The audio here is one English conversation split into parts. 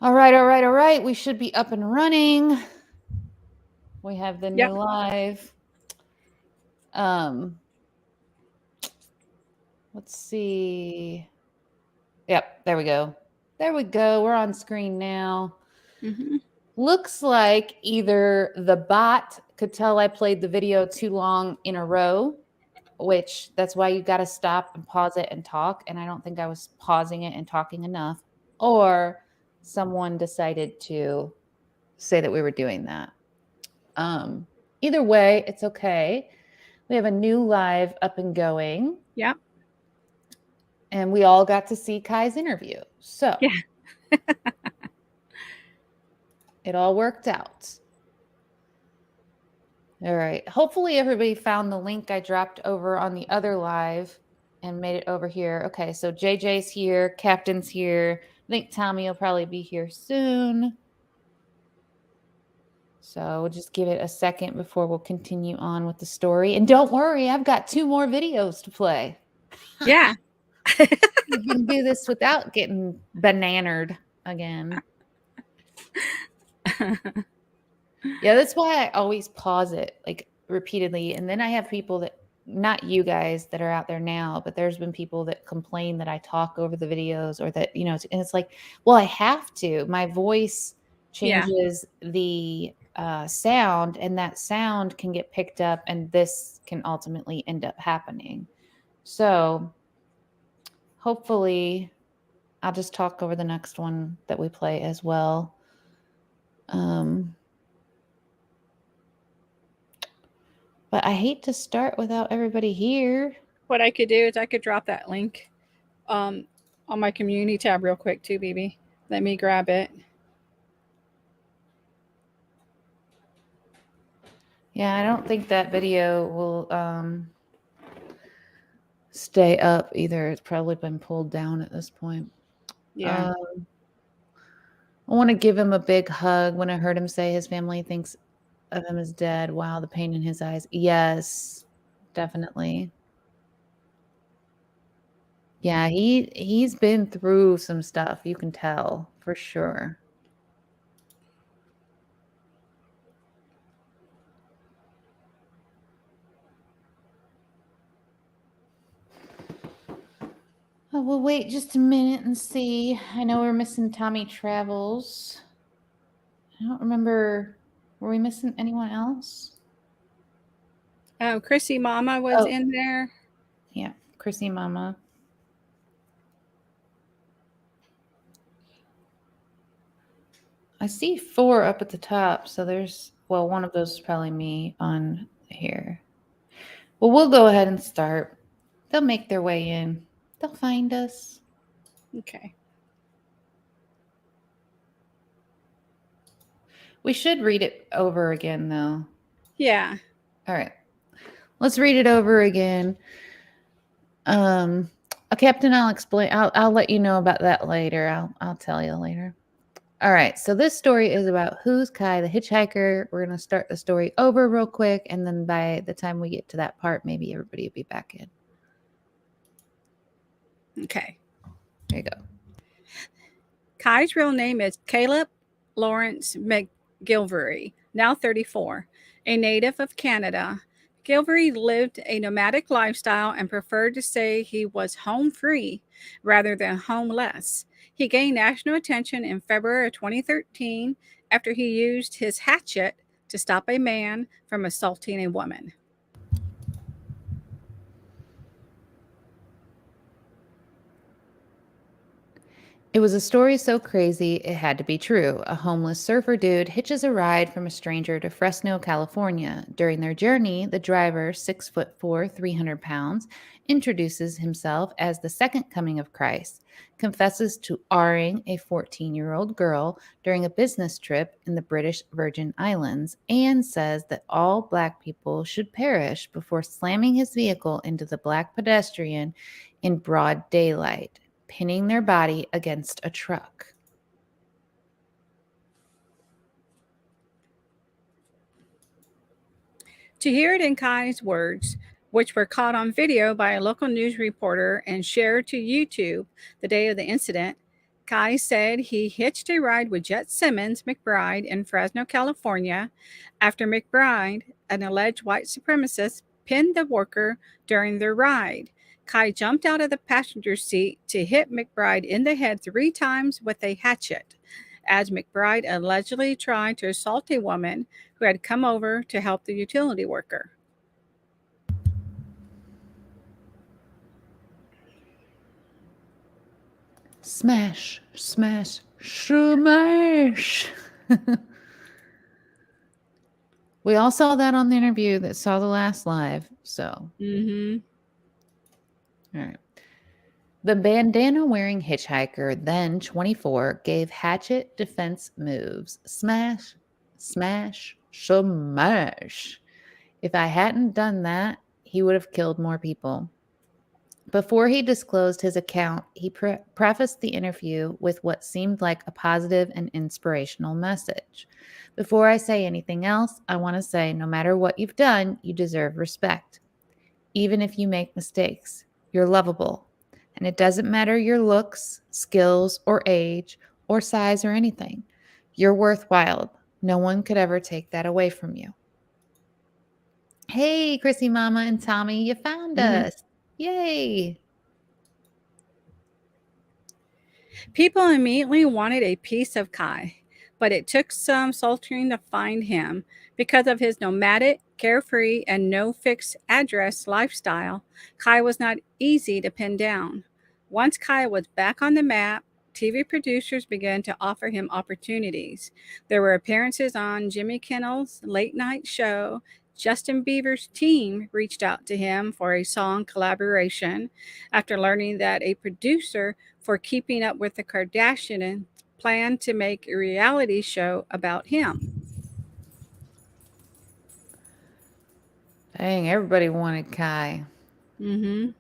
All right, all right, all right. We should be up and running. We have the new Yep. live. Um, let's see. Yep, there we go. There we go. We're on screen now. Mm-hmm. Looks like either the bot could tell I played the video too long in a row, which that's why you got to stop and pause it and talk. And I don't think I was pausing it and talking enough, or someone decided to say that we were doing that. Either way, it's okay. We have a new live up and going. Yep. And we all got to see Kai's interview. So Yeah. it all worked out. All right. Hopefully everybody found the link I dropped over on the other live and made it over here. Okay, so JJ's here, Captain's here. I think Tommy will probably be here soon. So we'll just give it a second before we'll continue on with the story. And don't worry, I've got 2 more videos to play. Yeah. You can do this without getting bananered again. Yeah, that's why I always pause it like repeatedly. And then I have people that, not you guys that are out there now, but there's been people that complain that I talk over the videos or that, and it's like, well, I have to. My voice Yeah. changes the sound, and that sound can get picked up, and this can ultimately end up happening. So hopefully I'll just talk over the next one that we play as well. But I hate to start without everybody here. What I could do is I could drop that link on my community tab real quick too, BB. Let me grab it. Yeah, I don't think that video will stay up either. It's probably been pulled down at this point. Yeah. I want to give him a big hug. When I heard him say his family thinks of him as dead, wow, the pain in his eyes. Yes, definitely. Yeah, he's been through some stuff. You can tell for sure. Oh, we'll wait just a minute and see. I know we're missing Tommy Travels. I don't remember. Were we missing anyone else? Chrissy Mama was in there. Yeah, Chrissy Mama. I see 4 up at the top, so there's, well, one of those is probably me on here. Well, we'll go ahead and start. They'll make their way in. They'll find us. Okay. We should read it over again, though. Yeah. All right. Let's read it over again. Captain, I'll explain. I'll let you know about that later. I'll tell you later. All right. So this story is about Who's Kai the Hitchhiker. We're going to start the story over real quick, and then by the time we get to that part, maybe everybody will be back in. Okay. There you go. Kai's real name is Caleb Lawrence McGilvery, now 34, a native of Canada. Gilvery lived a nomadic lifestyle and preferred to say he was home free rather than homeless. He gained national attention in February of 2013 after he used his hatchet to stop a man from assaulting a woman. It was a story so crazy it had to be true. A homeless surfer dude hitches a ride from a stranger to Fresno, California. During their journey, the driver, 6'4", 300 pounds, introduces himself as the second coming of Christ, confesses to R-ing a 14-year-old girl during a business trip in the British Virgin Islands, and says that all Black people should perish before slamming his vehicle into the Black pedestrian in broad daylight, pinning their body against a truck. To hear it in Kai's words, which were caught on video by a local news reporter and shared to YouTube the day of the incident, Kai said he hitched a ride with Jet Simmons McBride in Fresno, California, after McBride, an alleged white supremacist, pinned the worker during their ride. Kai jumped out of the passenger seat to hit McBride in the head 3 times with a hatchet, as McBride allegedly tried to assault a woman who had come over to help the utility worker. Smash, smash, smash. We all saw that on the interview that saw the last live. So, Mm-hmm. all right. The bandana wearing hitchhiker, then 24, gave hatchet defense moves. Smash, smash, smash. If I hadn't done that, he would have killed more people. Before he disclosed his account, he prefaced the interview with what seemed like a positive and inspirational message. Before I say anything else, I want to say no matter what you've done, you deserve respect. Even if you make mistakes, you're lovable. And it doesn't matter your looks, skills, or age, or size, or anything. You're worthwhile. No one could ever take that away from you. Hey, Chrissy Mama and Tommy, you found Mm-hmm. us. Yay. People immediately wanted a piece of Kai, but it took some soldiering to find him. Because of his nomadic, carefree, and no fixed address lifestyle, Kai was not easy to pin down. Once Kai was back on the map, TV producers began to offer him opportunities. There were appearances on Jimmy Kimmel's late night show. Justin Bieber's team reached out to him for a song collaboration after learning that a producer for Keeping Up with the Kardashians planned to make a reality show about him. Dang, everybody wanted Kai. Mm-hmm.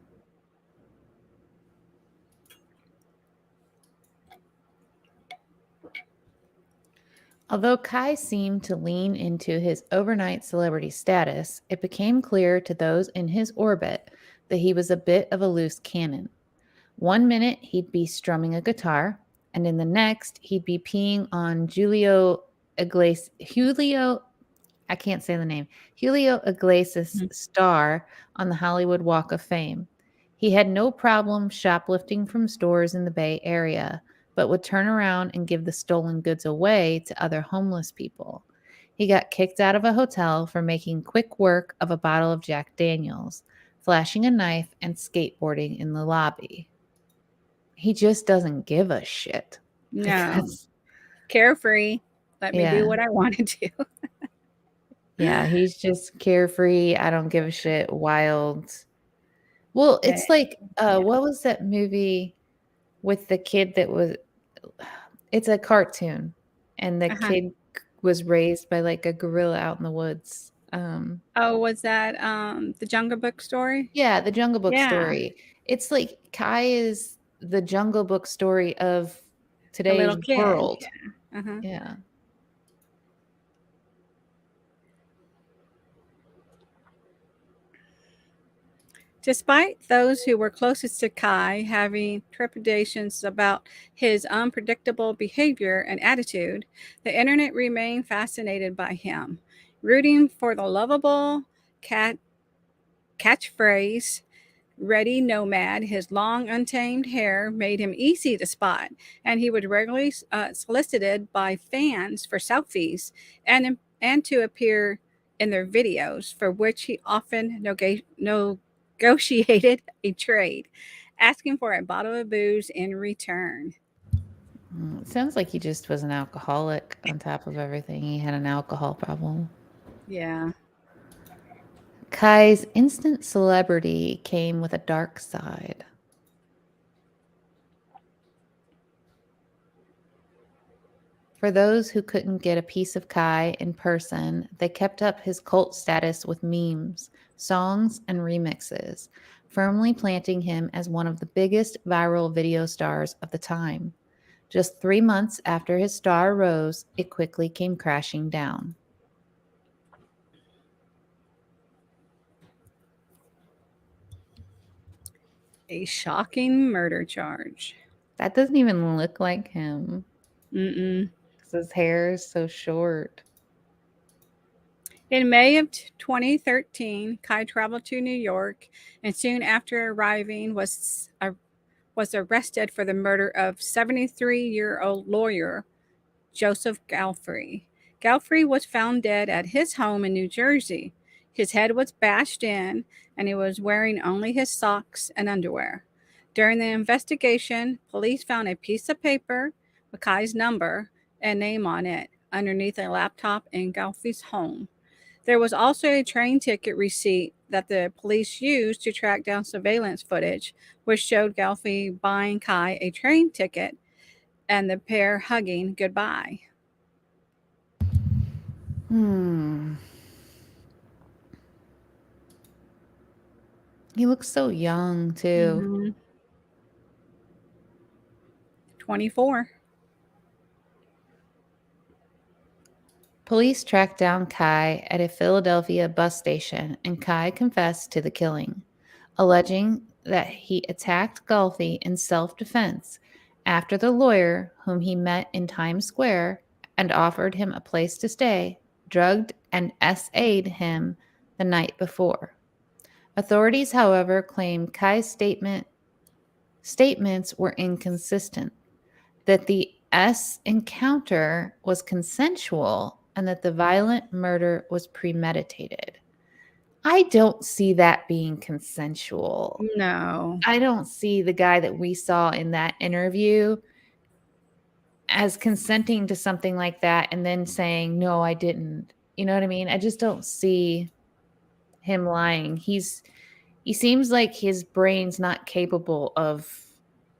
Although Kai seemed to lean into his overnight celebrity status, it became clear to those in his orbit that he was a bit of a loose cannon. One minute he'd be strumming a guitar, and in the next he'd be peeing on I can't say the name, Julio Iglesias' star on the Hollywood Walk of Fame. He had no problem shoplifting from stores in the Bay Area, but would turn around and give the stolen goods away to other homeless people. He got kicked out of a hotel for making quick work of a bottle of Jack Daniels, flashing a knife, and skateboarding in the lobby. He just doesn't give a shit. No, carefree. Let me do Yeah. what I want to do. Yeah, he's just carefree, I don't give a shit, wild. Well, Yeah. it's like, what was that movie with the kid that was it's a cartoon, and the Uh-huh. kid was raised by, like, a gorilla out in the woods. Oh, was that the Jungle Book story? Yeah, the Jungle Book Yeah, story. It's like Kai is the Jungle Book story of the little today's kid. world. Yeah. Uh-huh. Yeah. Despite those who were closest to Kai having trepidations about his unpredictable behavior and attitude, the internet remained fascinated by him, rooting for the lovable cat catchphrase ready nomad. His long untamed hair made him easy to spot, and he would regularly solicited by fans for selfies and to appear in their videos, for which he often negotiated a trade, asking for a bottle of booze in return. It sounds like he just was an alcoholic on top of everything. He had an alcohol problem. Yeah. Kai's instant celebrity came with a dark side. For those who couldn't get a piece of Kai in person, they kept up his cult status with memes, songs, and remixes, firmly planting him as one of the biggest viral video stars of the time. Just 3 months after his star rose, it quickly came crashing down. A shocking murder charge. That doesn't even look like him Mm-mm. because his hair is so short. In May of 2013, Kai traveled to New York and soon after arriving was arrested for the murder of 73-year-old lawyer Joseph Galfrey. Galfrey was found dead at his home in New Jersey. His head was bashed in, and he was wearing only his socks and underwear. During the investigation, police found a piece of paper with Kai's number and name on it underneath a laptop in Galfrey's home. There was also a train ticket receipt that the police used to track down surveillance footage, which showed Galfrey buying Kai a train ticket and the pair hugging goodbye. Hmm. He looks so young, too. Mm-hmm. 24. Police tracked down Kai at a Philadelphia bus station, and Kai confessed to the killing, alleging that he attacked Golfi in self defense after the lawyer, whom he met in Times Square and offered him a place to stay, drugged and SA'd him the night before. Authorities, however, claim Kai's statements were inconsistent, that the S encounter was consensual and that the violent murder was premeditated. I don't see that being consensual. No. I don't see the guy that we saw in that interview as consenting to something like that and then saying, no, I didn't. You know what I mean? I just don't see him lying. He seems like his brain's not capable of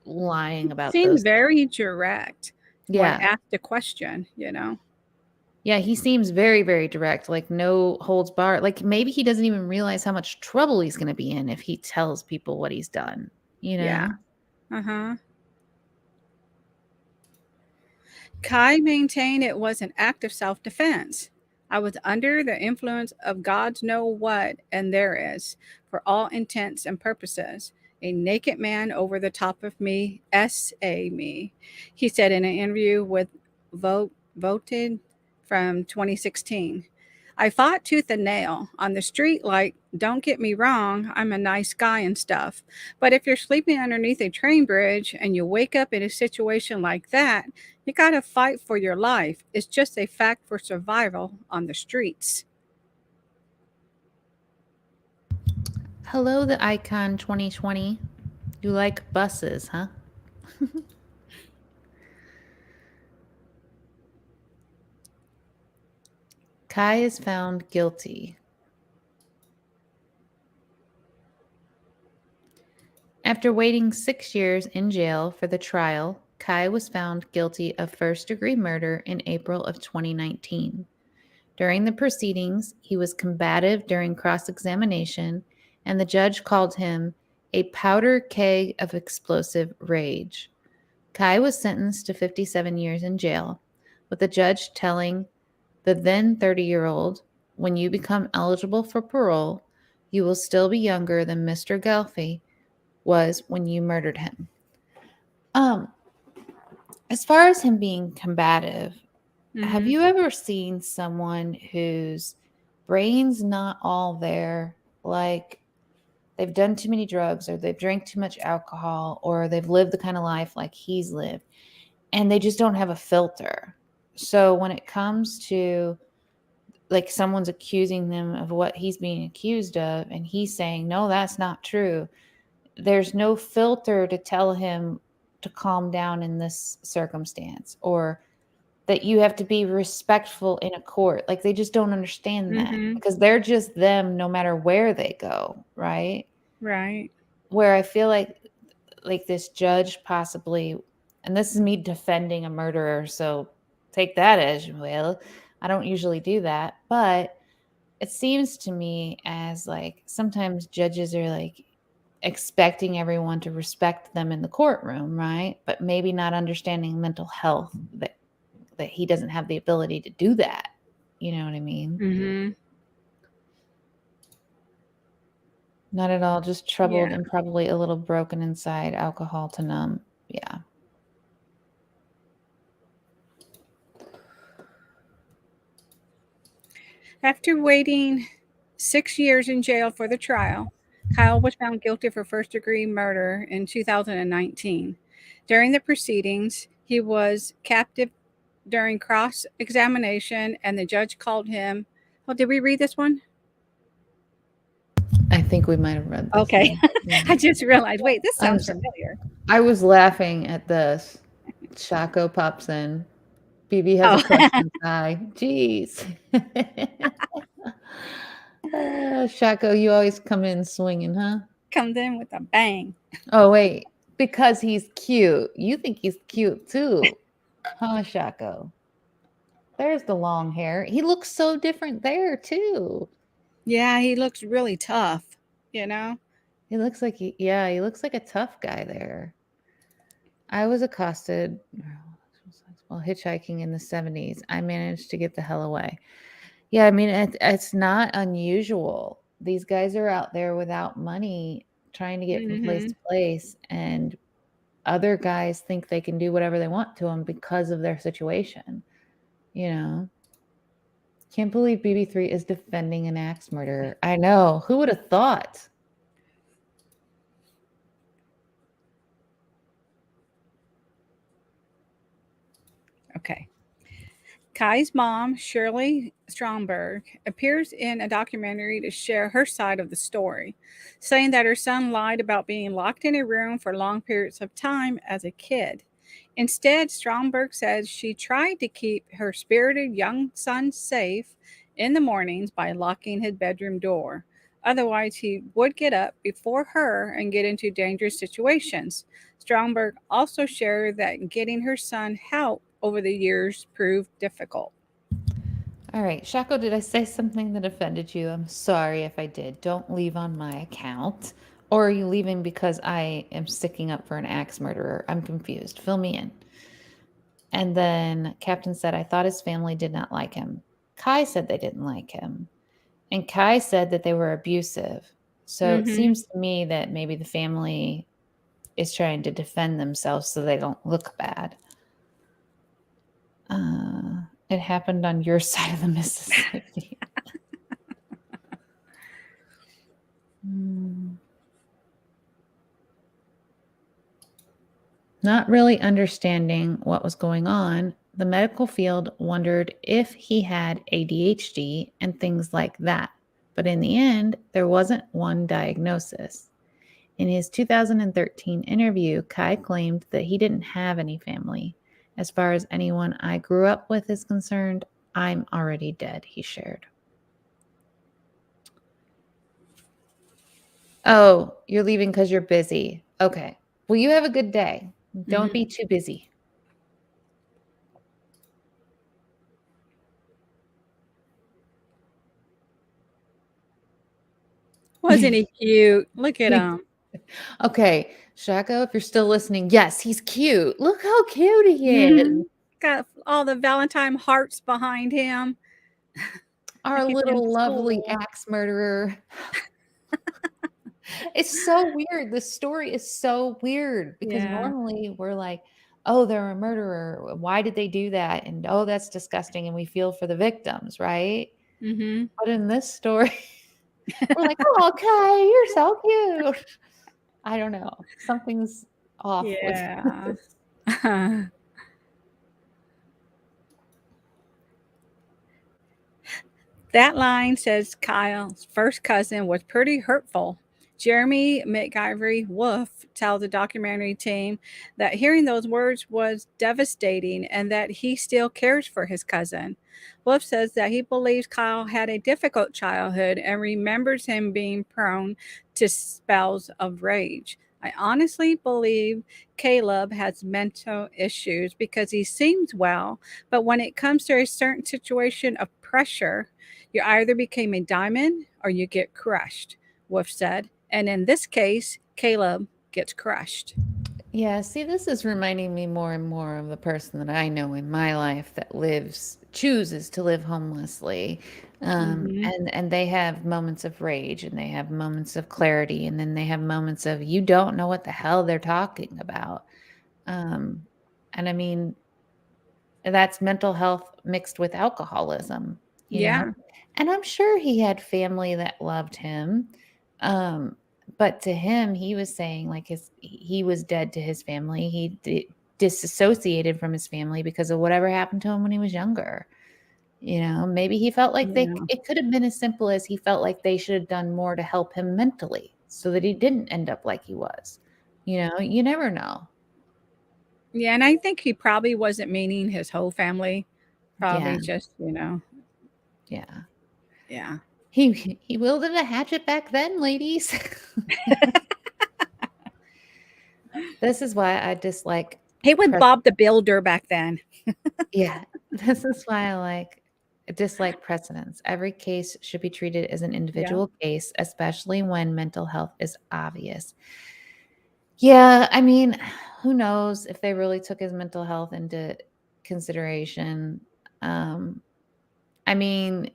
lying about Seemed those things. very direct when Yeah. asked a question. Yeah, he seems very, very direct, like no holds barred. Like maybe he doesn't even realize how much trouble he's going to be in if he tells people what he's done, you Yeah. know? Uh-huh. Kai maintained it was an act of self-defense. I was under the influence of God's know what, and there is, for all intents and purposes, a naked man over the top of me, S.A. me, he said in an interview with Voted from 2016. I fought tooth and nail on the street, like, don't get me wrong, I'm a nice guy and stuff. But if you're sleeping underneath a train bridge and you wake up in a situation like that, you gotta fight for your life. It's just a fact for survival on the streets. Hello, the Icon 2020. You like buses, huh? Kai is found guilty. After waiting 6 years in jail for the trial, Kai was found guilty of first-degree murder in April of 2019. During the proceedings, he was combative during cross examination, and the judge called him a powder keg of explosive rage. Kai was sentenced to 57 years in jail, with the judge telling the then 30-year-old, when you become eligible for parole, you will still be younger than Mr. Gelfi was when you murdered him. Um, as far as him being combative, have Mm-hmm. you ever seen someone whose brain's not all there, like they've done too many drugs or they've drank too much alcohol or they've lived the kind of life like he's lived and they just don't have a filter? So when it comes to like someone's accusing them of what he's being accused of and he's saying, no, that's not true, there's no filter to tell him to calm down in this circumstance or that you have to be respectful in a court. Like they just don't understand that Mm-hmm. because they're just them no matter where they go, right? Right. Where I feel like this judge possibly, and this is me defending a murderer, so take that as you will. I don't usually do that, but it seems to me as like sometimes judges are like expecting everyone to respect them in the courtroom, right? But maybe not understanding mental health that he doesn't have the ability to do that. You know what I mean? Mm-hmm. Not at all, just Yeah. troubled and probably a little broken inside, alcohol to numb. Yeah. After waiting 6 years in jail for the trial, Kyle was found guilty for first-degree murder in 2019. During the proceedings, he was captive during cross-examination, and the judge called him. Oh, did we read this one? I think we might have read this. Okay. Yeah. I just realized, wait, this I'm sounds familiar. I was laughing at this. Shaco pops in. BB has a crush on Kai. Jeez. Shaco, you always come in swinging, huh? Comes in with a bang. Oh, wait. Because he's cute. You think he's cute too. Huh, Shaco? There's the long hair. He looks so different there too. Yeah, he looks really tough, you know? He looks like he looks like a tough guy there. I was accosted while hitchhiking in the 70s. I managed to get the hell away. Yeah, I mean, it's not unusual. These guys are out there without money trying to get from place Mhm. to place, and other guys think they can do whatever they want to them because of their situation. You know, can't believe BB3 is defending an axe murderer. I know. Who would have thought? Okay. Kai's mom, Shirley Stromberg, appears in a documentary to share her side of the story, saying that her son lied about being locked in a room for long periods of time as a kid. Instead, Stromberg says she tried to keep her spirited young son safe in the mornings by locking his bedroom door. Otherwise, he would get up before her and get into dangerous situations. Stromberg also shared that getting her son help over the years proved difficult. All right, Shaco, did I say something that offended you? I'm sorry if I did. Don't leave on my account. Or are you leaving because I am sticking up for an axe murderer? I'm confused. Fill me in. And then Captain said, I thought his family did not like him. Kai said they didn't like him. And Kai said that they were abusive. So it Hmm. seems to me that maybe the family is trying to defend themselves so they don't look bad. It happened on your side of the Mississippi. Not really understanding what was going on, the medical field wondered if he had ADHD and things like that. But in the end, there wasn't one diagnosis. In his 2013 interview, Kai claimed that he didn't have any family. As far as anyone I grew up with is concerned, I'm already dead, he shared. Oh, you're leaving because you're busy. Okay. Well, you have a good day. Don't be too busy. Wasn't he cute? Look at him. Okay, Shaco, if you're still listening, yes, he's cute. Look how cute he is. Got all the Valentine hearts behind him. Our Like he's in little lovely school. axe murderer. It's so weird. The story is so weird because Yeah. normally we're like, oh, they're a murderer. Why did they do that? And oh, that's disgusting. And we feel for the victims, right? Hmm. But in this story, we're like, oh, okay, you're so cute. I don't know. Something's off with Yeah. this. That line says Kyle's first cousin was pretty hurtful. Jeremy McIvory Wolf tells the documentary team that hearing those words was devastating and that he still cares for his cousin. Wolf says that he believes Kyle had a difficult childhood and remembers him being prone to spells of rage. I honestly believe Caleb has mental issues because he seems well, but when it comes to a certain situation of pressure, you either become a diamond or you get crushed, Wolf said. And in this case, Caleb gets crushed. Yeah, see, this is reminding me more and more of the person that I know in my life that chooses to live homelessly. Hmm. And they have moments of rage and they have moments of clarity, and then they have moments of you don't know what the hell they're talking about. And I mean, that's mental health mixed with alcoholism. you know? Yeah. And I'm sure he had family that loved him. Um, but to him, he was saying like he was dead to his family. Disassociated from his family because of whatever happened to him when he was younger. Maybe he felt like Yeah. it could have been as simple as he felt like they should have done more to help him mentally so that he didn't end up like he was. You never know. Yeah, and I think he probably wasn't meaning his whole family. Yeah. Probably just, Yeah. yeah. He wielded a hatchet back then, ladies. This is why I dislike He was pres Bob the Builder back then. yeah, this is why I dislike precedents. Every case should be treated as an Yeah. individual case, especially when mental health is obvious. Yeah, I mean, who knows if they really took his mental health into consideration. Um, I mean,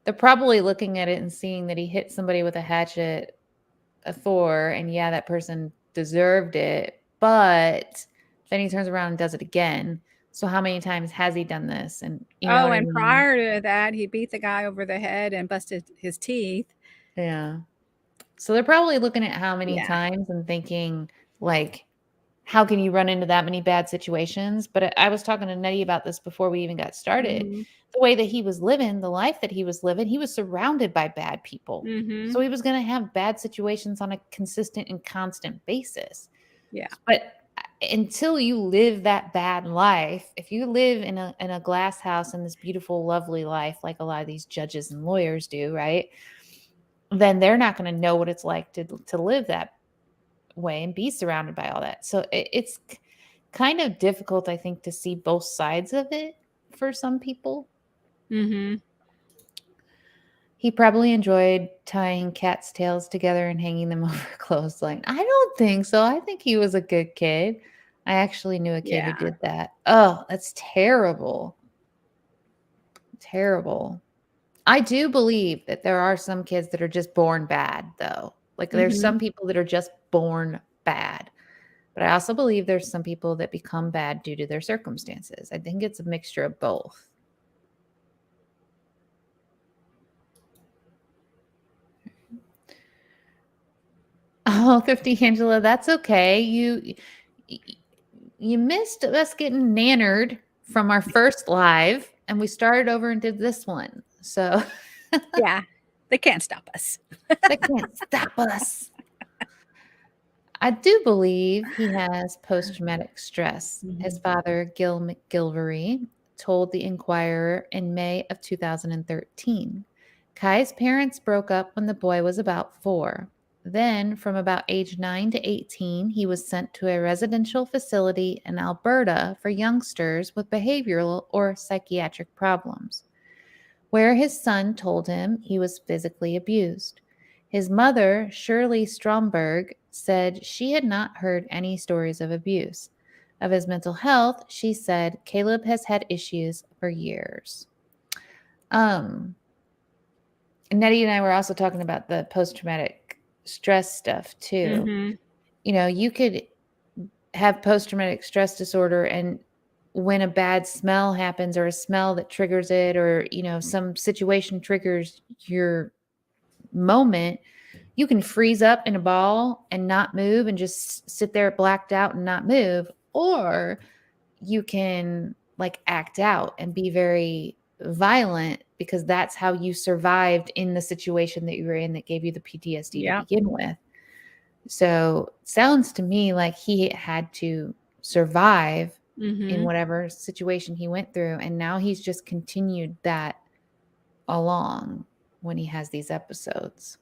they're probably looking at it and seeing that he hit somebody with a hatchet, a Thor, and yeah, that person deserved it, but then he turns around and does it again. So how many times has he done this? And you know Oh, what I and mean? prior to that, he beat the guy over the head and busted his teeth. Yeah. So they're probably looking at how many Yeah. times and thinking, like, how can you run into that many bad situations? But I was talking to Nettie about this before we even got started. Mhm. The way that he was living, the life that he was living, he was surrounded by bad people. Mhm. So he was going to have bad situations on a consistent and constant basis. Yeah. But until you live that bad life, if you live in a glass house in this beautiful, lovely life, like a lot of these judges and lawyers do, right? Then they're not going to know what it's like to live that way and be surrounded by all that. So it's kind of difficult, I think, to see both sides of it for some people. Mhm. He probably enjoyed tying cats' tails together and hanging them over a clothesline. I don't think so. I think he was a good kid. I actually knew a kid who Yeah. did that. Oh, that's terrible. Terrible. I do believe that there are some kids that are just born bad, though. Like there's Mhm. some people that are just born bad. But I also believe there's some people that become bad due to their circumstances. I think it's a mixture of both. Oh, Thrifty Angela, that's okay. You missed us getting nannered from our first live, and we started over and did this one. So Yeah. They can't stop us. they can't stop us. I do believe he has post-traumatic stress. His Mhm. father, Gil McGilvery, told the Inquirer in May of 2013. Kai's parents broke up when the boy was about 4. Then, from about age 9 to 18, he was sent to a residential facility in Alberta for youngsters with behavioral or psychiatric problems, where his son told him he was physically abused. His mother, Shirley Stromberg, said she had not heard any stories of abuse. Of his mental health, she said Caleb has had issues for years. Um, Nettie and I were also talking about the post traumatic stress stuff too. Mhm. You could have post traumatic stress disorder, and when a bad smell happens or a smell that triggers it, or some situation triggers your moment, you can freeze up in a ball and not move and just sit there blacked out and not move, or you can like act out and be very violent because that's how you survived in the situation that you were in that gave you the PTSD to Yeah. begin with. So, sounds to me like he had to survive in Mhm. whatever situation he went through, and now he's just continued that along when he has these episodes.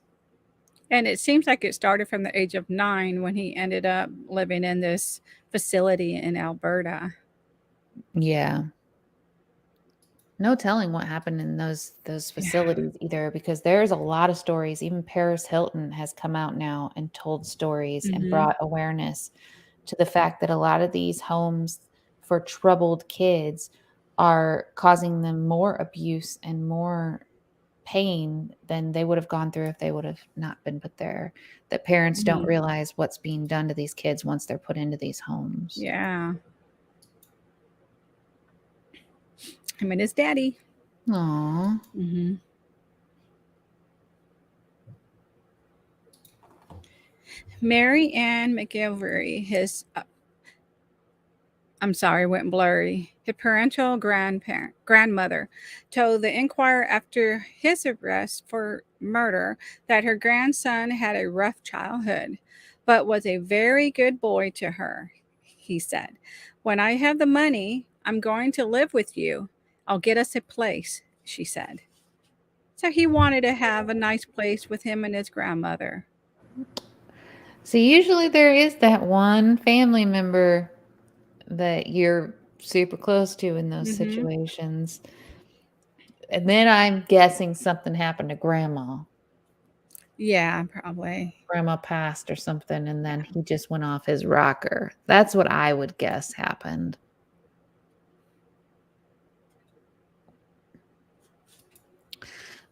And it seems like it started from the age of 9 when he ended up living in this facility in Alberta. Yeah. No telling what happened in those Yeah. facilities either, because there's a lot of stories. Even Paris Hilton has come out now and told stories and Mhm. brought awareness to the fact that a lot of these homes for troubled kids are causing them more abuse and more pain than they would have gone through if they would have not been put there. That parents don't Mhm. realize what's being done to these kids once they're put into these homes. Yeah. I mean, his daddy. Aw. Mm-hmm. Mary Ann McGilvery, I'm sorry, went blurry. His parental grandmother, told the Inquirer after his arrest for murder that her grandson had a rough childhood, but was a very good boy to her. He said, "When I have the money, I'm going to live with you. I'll get us a place," she said. So he wanted to have a nice place with him and his grandmother. So usually there is that one family member that you're super close to in those Mm-hmm. situations. And then I'm guessing something happened to grandma. Yeah, probably. Grandma passed or something, and then he just went off his rocker. That's what I would guess happened.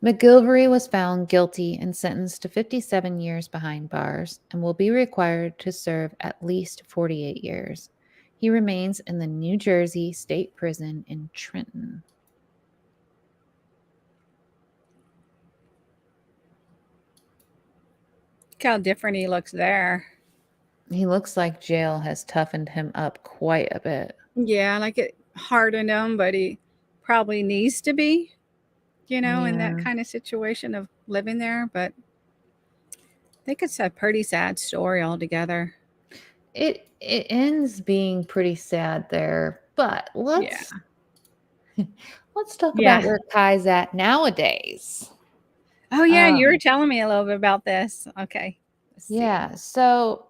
McGilvery was found guilty and sentenced to 57 years behind bars and will be required to serve at least 48 years. He remains in the New Jersey State Prison in Trenton. Look how different he looks there. He looks like jail has toughened him up quite a bit. Yeah, like it hardened him, but he probably needs to be, in that Yeah. kind of situation of living there. But I think it's a pretty sad story altogether. It ends being pretty sad there, but Yeah. let's talk Yeah. about where Kai's at nowadays. Oh, yeah. You were Um, telling me a little bit about this. Okay. Let's see. yeah, so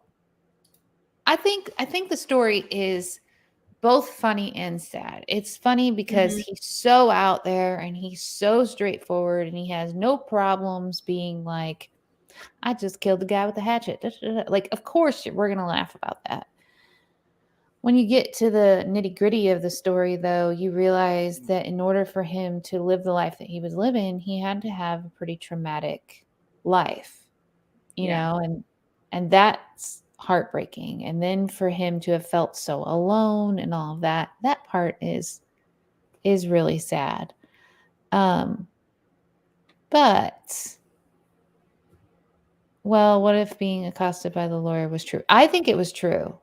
I think the story is both funny and sad. It's funny because Mm-hmm. he's so out there and he's so straightforward and he has no problems being like, I just killed the guy with the hatchet. Da, da, da. Like, of course, we're going to laugh about that. When you get to the nitty gritty of the story, though, you realize that in order for him to live the life that he was living, he had to have a pretty traumatic life, Yeah. and that's heartbreaking. And then for him to have felt so alone and all of that, that part is really sad. Um, but well, what if being accosted by the lawyer was true? I think it was true.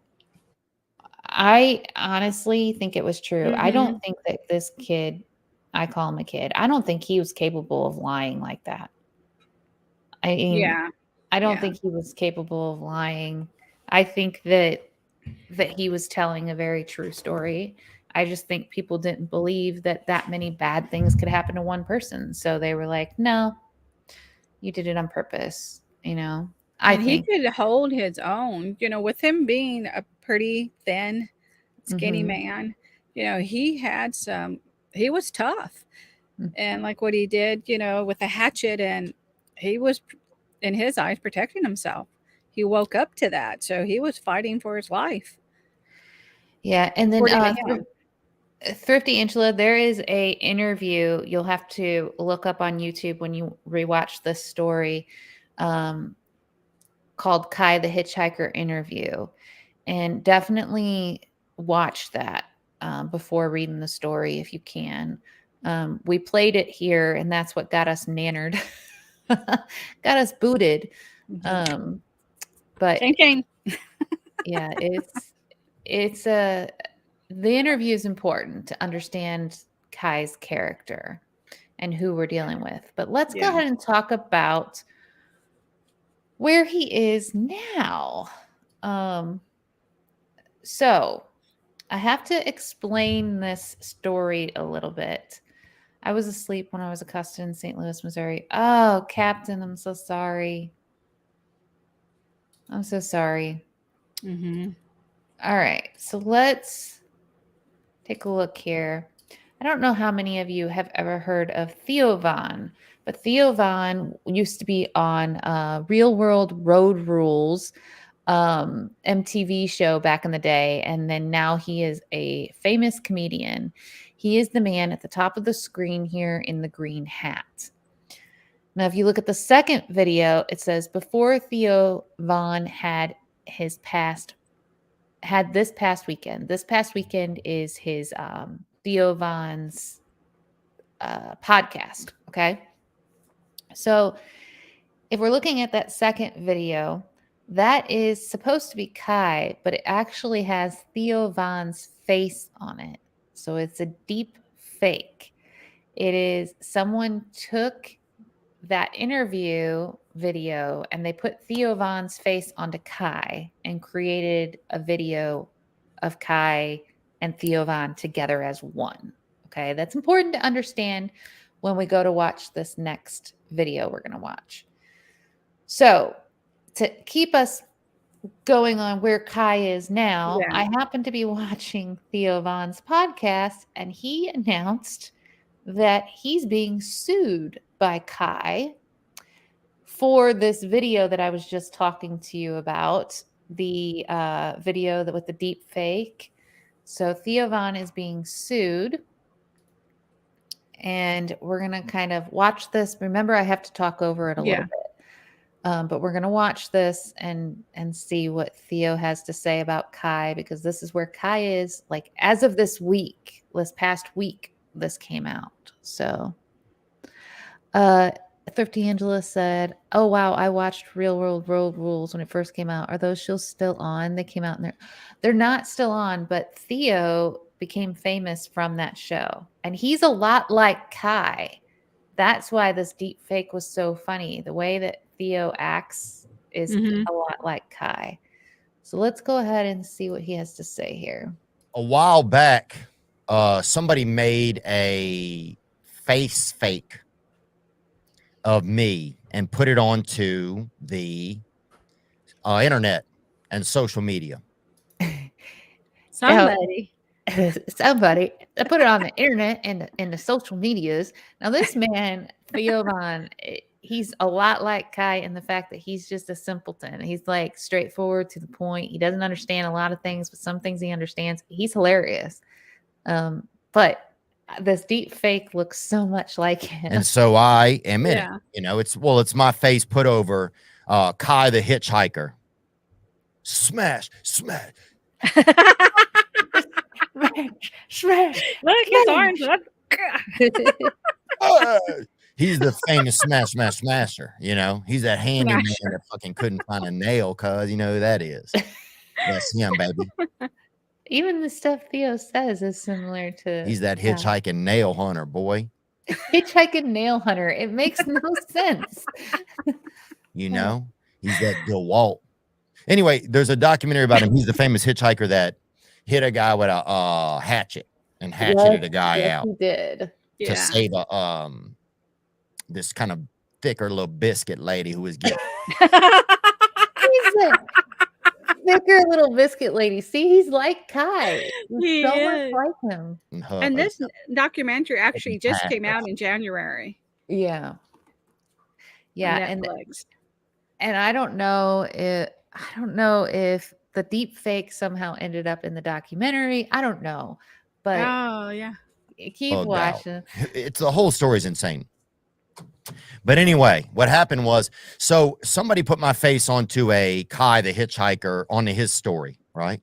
I honestly think it was true. I Mm-hmm. don't think that this kid, I call him a kid, I don't think he was capable of lying like that. I mean, Yeah. I don't Yeah. think he was capable of lying. I think that he was telling a very true story. I just think people didn't believe that that many bad things could happen to one person. So they were like, "No, you did it on purpose." I And he think. could hold his own, with him being a pretty thin, skinny Mhm. man. He was tough. And like what he did, with the hatchet, and he was, in his eyes, protecting himself. He woke up to that, so he was fighting for his life, Yeah, and then according to him. Thrifty Angela, there is a interview you'll have to look up on YouTube when you rewatch this story, um, called Kai the Hitchhiker Interview, and definitely watch that before reading the story if you can. We played it here, and that's what got us nannered, got us booted. Hmm. Um, but Shane Kane. yeah, it's a the interview is important to understand Kai's character and who we're dealing with. But let's go Yeah. ahead and talk about where he is now. Um, so I have to explain this story a little bit. I was asleep when I was accosted in St. Louis, Missouri. Oh, Captain, I'm so sorry. I'm so sorry. Hmm. All right, so let's take a look here. I don't know how many of you have ever heard of Theo Von, but Theo Von used to be on Real World Road Rules MTV show back in the day, and then now he is a famous comedian. He is the man at the top of the screen here in the green hat. Now, if you look at the second video, it says before Theo Von his past had this past weekend. This past weekend is his Theo Von's podcast. Okay. So if we're looking at that second video, that is supposed to be Kai, but it actually has Theo Von's face on it. So it's a deep fake. It is someone took that interview video and they put Theo Von's face onto Kai and created a video of Kai and Theo Von together as one. Okay, that's important to understand when we go to watch this next video we're going to watch. So, to keep us going on where Kai is now, I happen to be watching Theo Von's podcast, and he announced that he's being sued by Kai for this video that I was just talking to you about, the video that with the deep fake. So Theo Von is being sued, and we're going to kind of watch this. Remember, I have to talk over it a little bit. But we're going to watch this and see what Theo has to say about Kai, because this is where Kai is, like, as of this past week, this came out. So, Thrifty Angela said, "Oh, wow, I watched Real World Road Rules when it first came out. Are those shows still on? They came out and they're not still on, but Theo became famous from that show. And he's a lot like Kai. That's why this deep fake was so funny. The way that Theo acts is a lot like Kai. So let's go ahead and see what he has to say here. A while back, somebody made a face fake of me and put it onto the internet and social media. Somebody I put it on the internet and the social medias. Now this man, Theo Von, he's a lot like Kai in the fact that he's just a simpleton. He's like straightforward to the point. He doesn't understand a lot of things, but some things he understands. He's hilarious. But this deep fake looks so much like him. And so I am in it. You know, it's my face put over Kai the hitchhiker. Smash. Smash. Look, his orange. He's the famous smasher. You know, he's that handyman that fucking couldn't find a nail, cuz you know who that is. That's him, baby. Even the stuff Theo says is similar to. He's that hitchhiking nail hunter, boy. Hitchhiking nail hunter. It makes no sense. You know, he's that DeWalt. Anyway, there's a documentary about him. He's the famous hitchhiker that hit a guy with a hatchet and hatcheted a guy out. He did to save a this kind of thicker little biscuit lady who was getting. He's a thicker little biscuit lady. See, he's like Kai. He's so much like him. And this documentary actually just came out in January. Yeah. And I don't know if the deep fake somehow ended up in the documentary. I don't know. But keep watching. It's the whole story's insane. But anyway, what happened was, so somebody put my face onto a Kai the hitchhiker onto his story, right?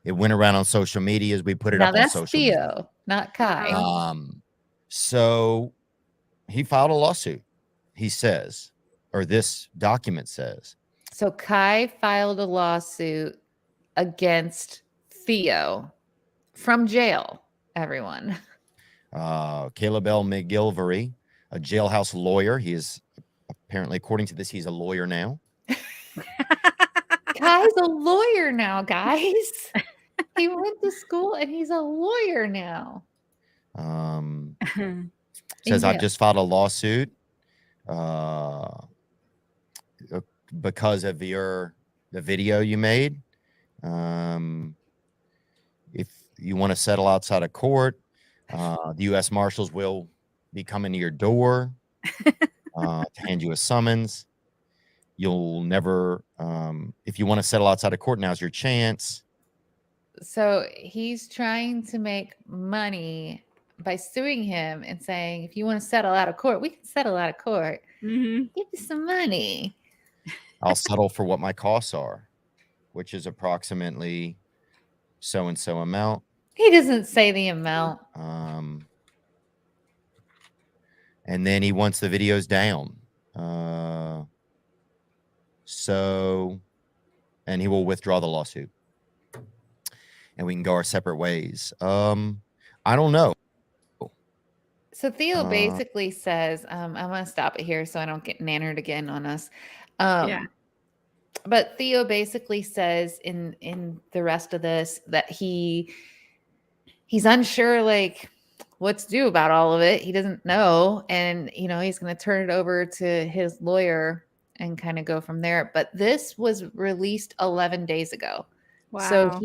It went around on social media as we put it up on social media. Now that's Theo, not Kai. So he filed a lawsuit. He says, or this document says. So Kai filed a lawsuit against Theo from jail, everyone. Caleb L. McGilvery, a jailhouse lawyer. He is apparently, according to this, he's a lawyer now. Kai's a lawyer now, guys. He went to school and he's a lawyer now. Says I've just filed a lawsuit because of the video you made. If you want to settle outside of court, the U.S. Marshals will be coming to your door to hand you a summons. You'll never, if you want to settle outside of court, now's your chance. So he's trying to make money by suing him and saying, if you want to settle out of court, we can settle out of court. Give me some money. I'll settle for what my costs are, which is approximately so-and-so amount. He doesn't say the amount. and then he wants the videos down. And he will withdraw the lawsuit, and we can go our separate ways. I don't know. So Theo basically says, I'm going to stop it here so I don't get nannered again on us. Yeah. But Theo basically says in the rest of this that he's unsure, like, what to do about all of it. He doesn't know. And, he's going to turn it over to his lawyer and kind of go from there. But this was released 11 days ago. Wow. So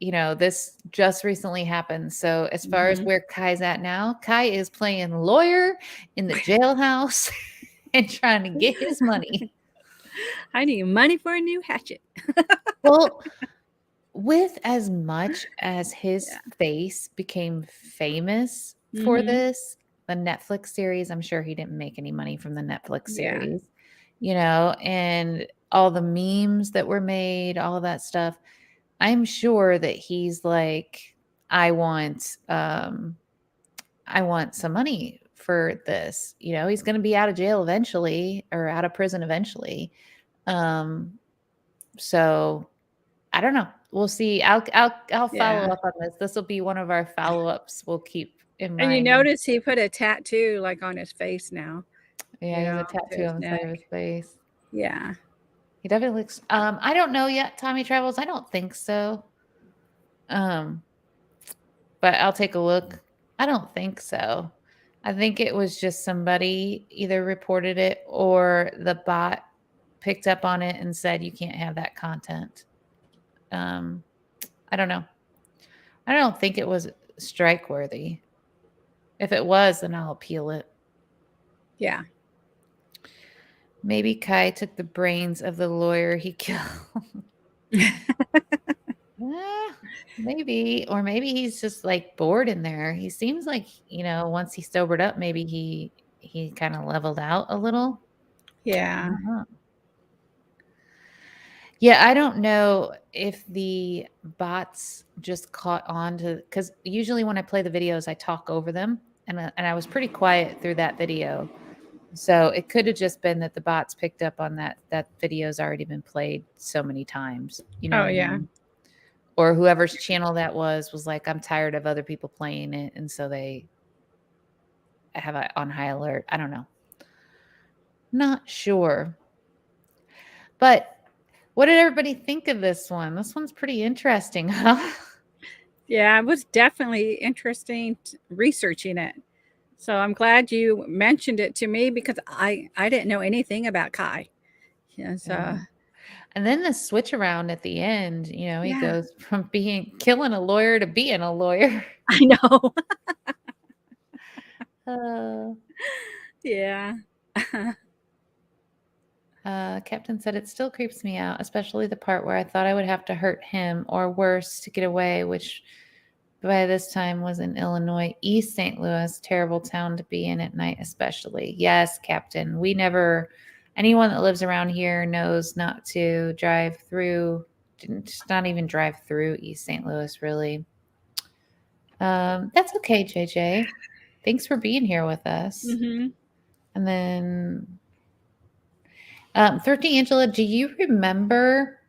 this just recently happened. So as far as where Kai's at now, Kai is playing lawyer in the jailhouse and trying to get his money. I need money for a new hatchet. Well, with as much as his face became famous for this, the Netflix series, I'm sure he didn't make any money from the Netflix series, and all the memes that were made, all of that stuff. I'm sure that he's like, I want some money for this. He's going to be out of jail eventually, or out of prison eventually. So I don't know. We'll see. I'll follow up on this. This will be one of our follow-ups we'll keep in mind. And you notice he put a tattoo like on his face now. Yeah, he has a tattoo on the side of his face. Yeah. He definitely looks I don't know yet, Tommy Travels. I don't think so. But I'll take a look. I don't think so. I think it was just somebody either reported it or the bot picked up on it and said you can't have that content. I don't know. I don't think it was strike worthy. If it was, then I'll appeal it. Yeah. Maybe Kai took the brains of the lawyer he killed. Maybe. Or maybe he's just like bored in there. He seems like, once he sobered up, maybe he kind of leveled out a little. Yeah. Yeah, I don't know if the bots just caught on to, because usually when I play the videos, I talk over them, and I was pretty quiet through that video. So it could have just been that the bots picked up on that video's already been played so many times. What I mean? Or whoever's channel that was like, I'm tired of other people playing it, and so they have it on high alert. I don't know. Not sure. But what did everybody think of this one? This one's pretty interesting, huh? Yeah, it was definitely interesting researching it. So I'm glad you mentioned it to me because I didn't know anything about Kai. And then the switch around at the end, he goes from killing a lawyer to being a lawyer. I know. Yeah. Captain said, it still creeps me out, especially the part where I thought I would have to hurt him or worse to get away, which by this time was in Illinois. East St. Louis, terrible town to be in at night, especially. Yes, Captain. Anyone that lives around here knows not to drive through, just not even drive through East St. Louis, really. That's okay, JJ. Thanks for being here with us. And then 13 Angela, do you remember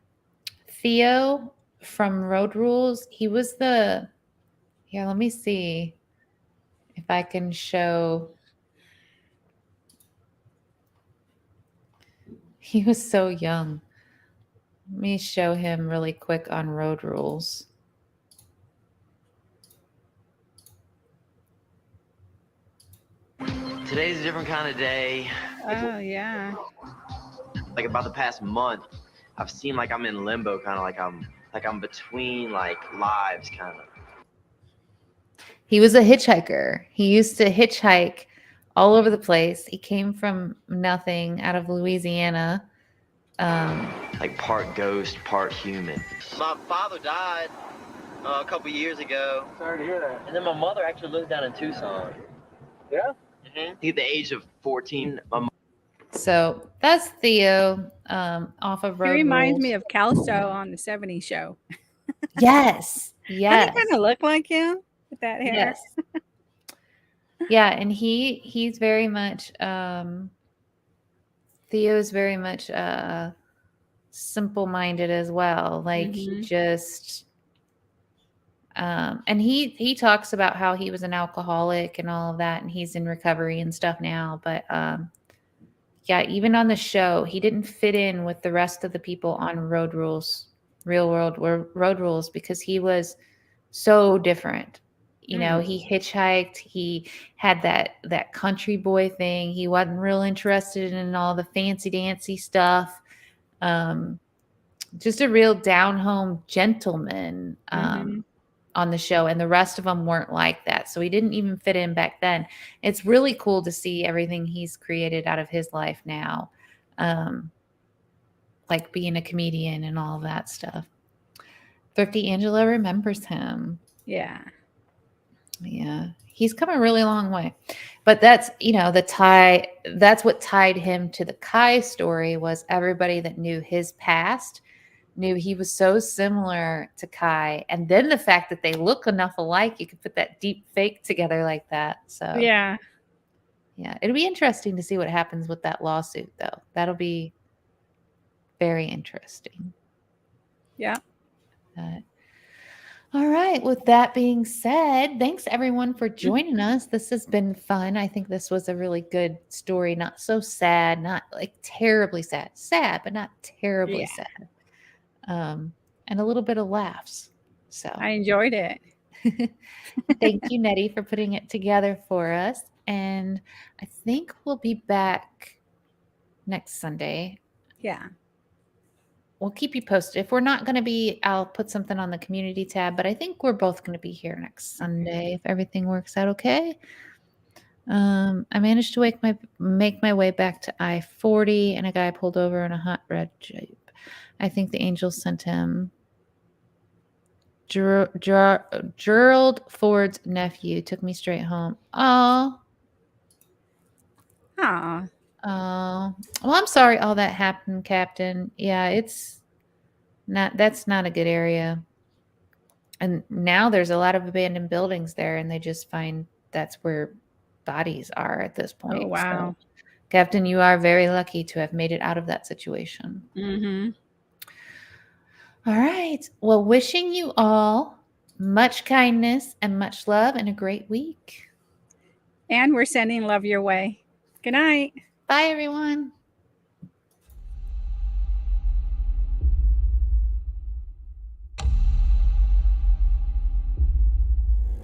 Theo from Road Rules? He was let me see if I can show. He was so young. Let me show him really quick on Road Rules. Today's a different kind of day. Oh, yeah. Like about the past month, I've seen like I'm in limbo, kind of like I'm between like lives, kind of. He was a hitchhiker. He used to hitchhike all over the place. He came from nothing, out of Louisiana. Like part ghost, part human. My father died a couple years ago. Sorry to hear that. And then my mother actually lives down in Tucson. Yeah? At the age of 14, So that's Theo off of Road He reminds Rules. me of Calso on the 70s show. Yes. Doesn't he kind of look like him with that hair? Yes. Yeah, and he's very much Theo's very much simple-minded as well. Like he Mhm. just and he talks about how he was an alcoholic and all of that, and he's in recovery and stuff now. But yeah, even on the show, he didn't fit in with the rest of the people on Road Rules, Real World Road Rules, because he was so different. You know, he hitchhiked, he had that country boy thing. He wasn't real interested in all the fancy dancy stuff. Just a real down home gentleman Mhm. on the show, and the rest of them weren't like that. So he didn't even fit in back then. It's really cool to see everything he's created out of his life now, like being a comedian and all of that stuff. Thrifty Angela remembers him. Yeah. Yeah, he's come a really long way. But that's, that's what tied him to the Kai story, was everybody that knew his past knew he was so similar to Kai. And then the fact that they look enough alike, you could put that deep fake together like that. So Yeah. yeah, it'll be interesting to see what happens with that lawsuit, though. That'll be very interesting. Yeah. All right. With that being said, thanks everyone for joining us. This has been fun. I think this was a really good story. Not so sad, not like terribly sad. Sad, but not terribly Yeah. sad. And a little bit of laughs. So I enjoyed it. thank you, Nettie, for putting it together for us. And I think we'll be back next Sunday. Yeah. We'll keep you posted. If we're not going to be, I'll put something on the community tab, but I think we're both going to be here next Sunday if everything works out okay. I managed to make my way back to I-40, and a guy pulled over in a hot red Jeep. I think the angels sent him. Gerald Ford's nephew took me straight home. Oh. Aw. Oh. Well, I'm sorry all that happened, Captain. Yeah, that's not a good area. And now there's a lot of abandoned buildings there, and they just find that's where bodies are at this point. Oh, wow. So, Captain, you are very lucky to have made it out of that situation. Mm-hmm. All right. Well, wishing you all much kindness and much love and a great week. And we're sending love your way. Good night. Bye, everyone.